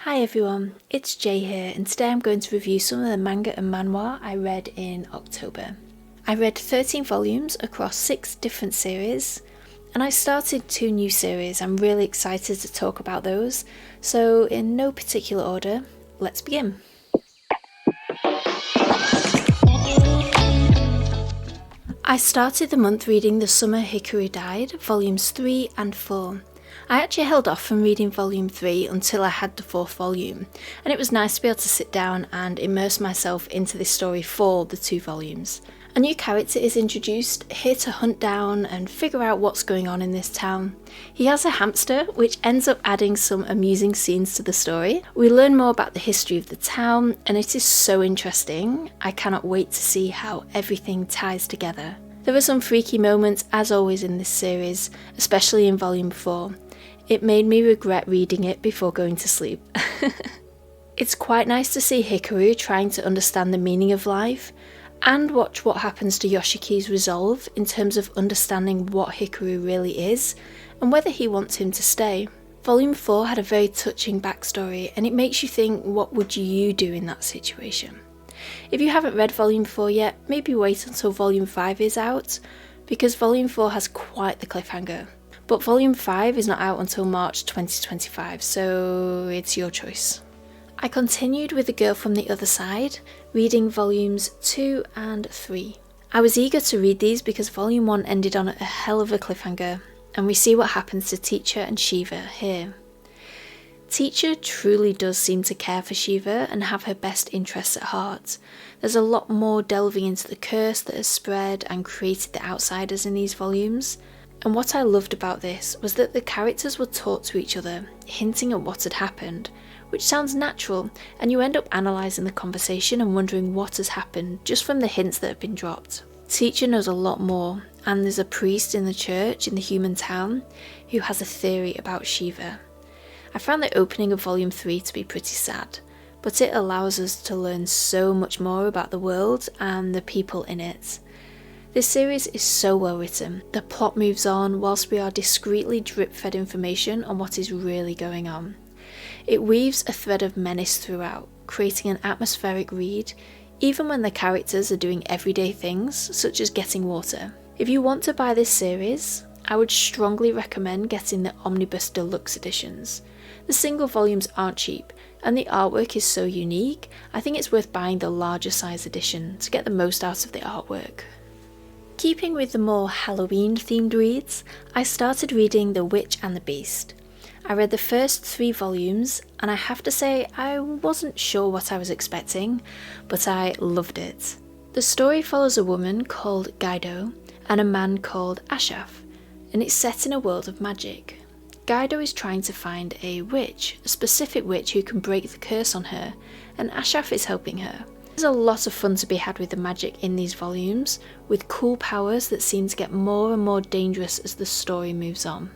Hi everyone, it's Jay here, and today I'm going to review some of the manga and manhwa I read in October. I read 13 volumes across 6 different series, and I started 2 new series. I'm really excited to talk about those, so in no particular order, let's begin. I started the month reading The Summer Hikaru Died, volumes 3 and 4. I actually held off from reading volume 3 until I had the 4th volume, and it was nice to be able to sit down and immerse myself into this story for the 2 volumes. A new character is introduced, here to hunt down and figure out what's going on in this town. He has a hamster, which ends up adding some amusing scenes to the story. We learn more about the history of the town, and it is so interesting. I cannot wait to see how everything ties together. There are some freaky moments as always in this series, especially in volume 4. It made me regret reading it before going to sleep. It's quite nice to see Hikaru trying to understand the meaning of life, and watch what happens to Yoshiki's resolve in terms of understanding what Hikaru really is, and whether he wants him to stay. Volume 4 had a very touching backstory, and it makes you think, what would you do in that situation? If you haven't read Volume 4 yet, maybe wait until Volume 5 is out, because Volume 4 has quite the cliffhanger. But Volume 5 is not out until March 2025, so it's your choice. I continued with The Girl from the Other Side, reading Volumes 2 and 3. I was eager to read these because Volume 1 ended on a hell of a cliffhanger, and we see what happens to Teacher and Shiva here. Teacher truly does seem to care for Shiva and have her best interests at heart. There's a lot more delving into the curse that has spread and created the outsiders in these volumes. And what I loved about this was that the characters were taught to each other, hinting at what had happened, which sounds natural, and you end up analysing the conversation and wondering what has happened just from the hints that have been dropped. Teacher knows a lot more, and there's a priest in the church in the human town who has a theory about Shiva. I found the opening of Volume 3 to be pretty sad, but it allows us to learn so much more about the world and the people in it. This series is so well written. The plot moves on whilst we are discreetly drip-fed information on what is really going on. It weaves a thread of menace throughout, creating an atmospheric read, even when the characters are doing everyday things, such as getting water. If you want to buy this series, I would strongly recommend getting the Omnibus Deluxe editions. The single volumes aren't cheap, and the artwork is so unique, I think it's worth buying the larger size edition to get the most out of the artwork. Keeping with the more Halloween-themed reads, I started reading The Witch and the Beast. I read the first 3 volumes, and I have to say I wasn't sure what I was expecting, but I loved it. The story follows a woman called Gaido and a man called Ashaf, and it's set in a world of magic. Gaido is trying to find a witch, a specific witch who can break the curse on her, and Ashaf is helping her. There's a lot of fun to be had with the magic in these volumes, with cool powers that seem to get more and more dangerous as the story moves on.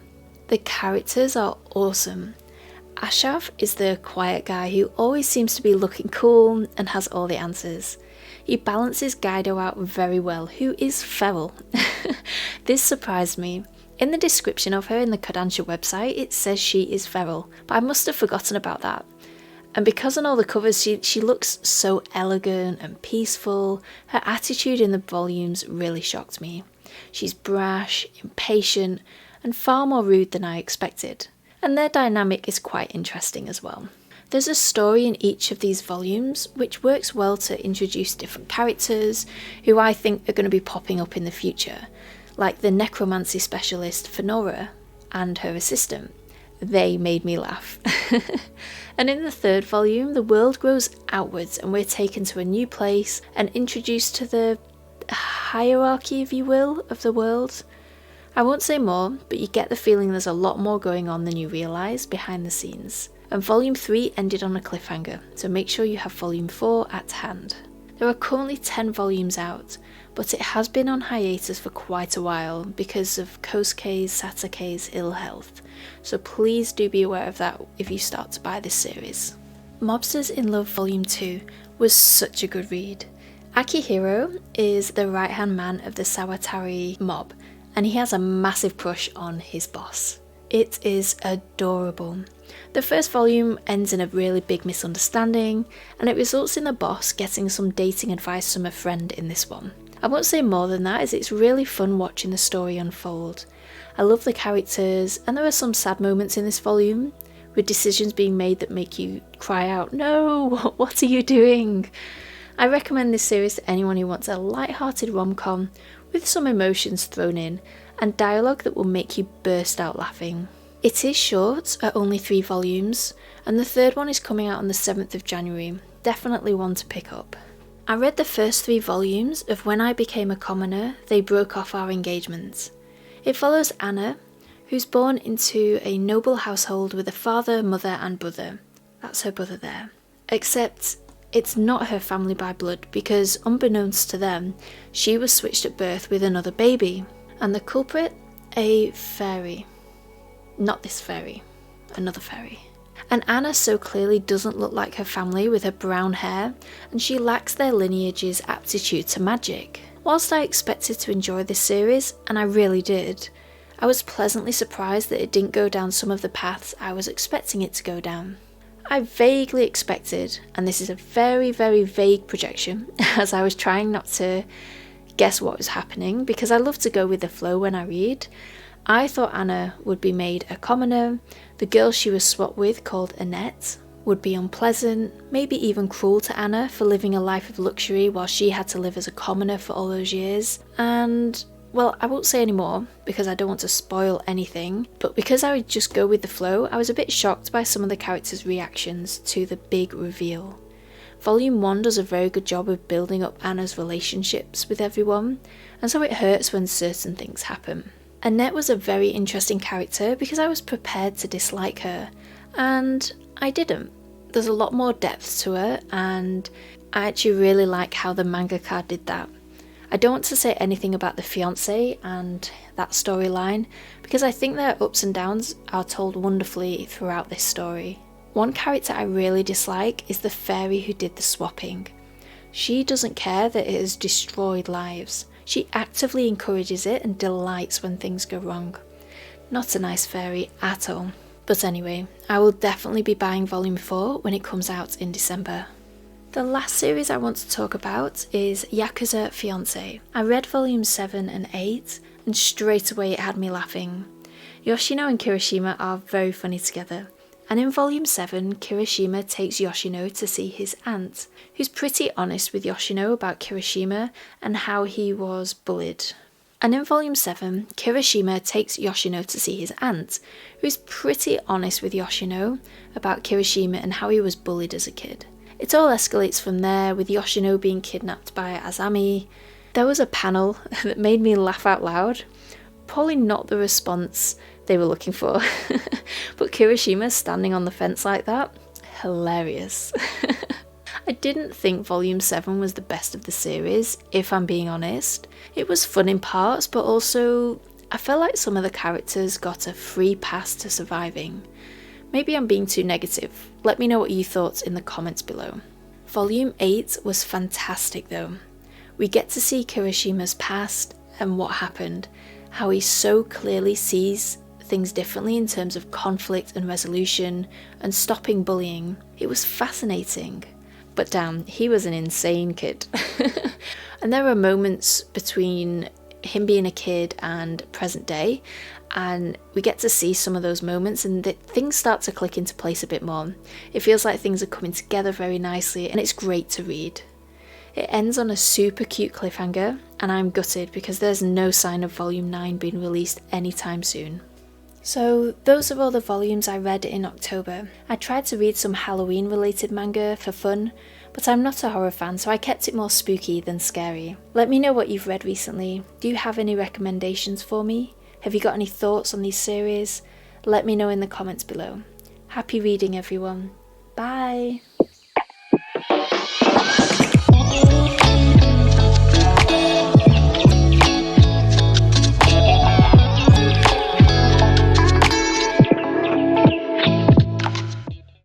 The characters are awesome. Ashaf is the quiet guy who always seems to be looking cool and has all the answers. He balances Gaido out very well, who is feral. This surprised me. In the description of her in the Kodansha website, it says she is feral, but I must have forgotten about that. And because on all the covers she looks so elegant and peaceful, her attitude in the volumes really shocked me. She's brash, impatient, and far more rude than I expected. And their dynamic is quite interesting as well. There's a story in each of these volumes which works well to introduce different characters who I think are going to be popping up in the future, like the necromancy specialist Fenora and her assistant. They made me laugh. And in the 3rd volume, the world grows outwards and we're taken to a new place and introduced to the hierarchy, if you will, of the world. I won't say more, but you get the feeling there's a lot more going on than you realise behind the scenes. And Volume 3 ended on a cliffhanger, so make sure you have Volume 4 at hand. There are currently 10 volumes out, but it has been on hiatus for quite a while because of Kosuke's Sasuke's ill health, so please do be aware of that if you start to buy this series. Mobsters in Love Volume 2 was such a good read. Akihiro is the right-hand man of the Sawatari mob, and he has a massive crush on his boss. It is adorable. The first volume ends in a really big misunderstanding, and it results in the boss getting some dating advice from a friend in this one. I won't say more than that, as it's really fun watching the story unfold. I love the characters, and there are some sad moments in this volume, with decisions being made that make you cry out, "No, what are you doing?" I recommend this series to anyone who wants a light-hearted rom-com with some emotions thrown in and dialogue that will make you burst out laughing. It is short, at only 3 volumes, and the third one is coming out on the 7th of January. Definitely one to pick up. I read the first 3 volumes of When I Became a Commoner, They Broke Off Our Engagement. It follows Anna, who's born into a noble household with a father, mother and brother. That's her brother there. Except it's not her family by blood, because unbeknownst to them, she was switched at birth with another baby. And the culprit? A fairy. Not this fairy, another fairy. And Anna so clearly doesn't look like her family with her brown hair, and she lacks their lineage's aptitude to magic. Whilst I expected to enjoy this series, and I really did, I was pleasantly surprised that it didn't go down some of the paths I was expecting it to go down. I vaguely expected, and this is a very, very vague projection, as I was trying not to guess what was happening, because I love to go with the flow when I read. I thought Anna would be made a commoner, the girl she was swapped with, called Annette, would be unpleasant, maybe even cruel to Anna for living a life of luxury while she had to live as a commoner for all those years. And, well, I won't say any more because I don't want to spoil anything, but because I would just go with the flow, I was a bit shocked by some of the characters' reactions to the big reveal. Volume 1 does a very good job of building up Anna's relationships with everyone, and so it hurts when certain things happen. Annette was a very interesting character because I was prepared to dislike her, and I didn't. There's a lot more depth to her, and I actually really like how the mangaka did that. I don't want to say anything about the fiancé and that storyline, because I think their ups and downs are told wonderfully throughout this story. One character I really dislike is the fairy who did the swapping. She doesn't care that it has destroyed lives. She actively encourages it and delights when things go wrong. Not a nice fairy at all. But anyway, I will definitely be buying volume 4 when it comes out in December. The last series I want to talk about is Yakuza Fiancé. I read volumes 7 and 8 and straight away it had me laughing. Yoshino and Kirishima are very funny together. And in volume 7, Kirishima takes Yoshino to see his aunt, who's pretty honest with Yoshino about Kirishima and how he was bullied. And in volume 7, Kirishima takes Yoshino to see his aunt, who's pretty honest with Yoshino about Kirishima and how he was bullied as a kid. It all escalates from there, with Yoshino being kidnapped by Azami. There was a panel that made me laugh out loud. Probably not the response they were looking for, but Kirishima standing on the fence like that, hilarious. I didn't think volume 7 was the best of the series, if I'm being honest. It was fun in parts, but also I felt like some of the characters got a free pass to surviving. Maybe I'm being too negative. Let me know what you thought in the comments below. Volume 8 was fantastic though. We get to see Kirishima's past and what happened, how he so clearly sees things differently in terms of conflict and resolution and stopping bullying. It was fascinating. But damn, he was an insane kid. And there were moments between him being a kid and present day, and we get to see some of those moments and things start to click into place a bit more. It feels like things are coming together very nicely and it's great to read. It ends on a super cute cliffhanger and I'm gutted because there's no sign of volume 9 being released anytime soon. So those are all the volumes I read in October. I tried to read some Halloween related manga for fun, but I'm not a horror fan, so I kept it more spooky than scary. Let me know what you've read recently. Do you have any recommendations for me? Have you got any thoughts on these series? Let me know in the comments below. Happy reading everyone. Bye!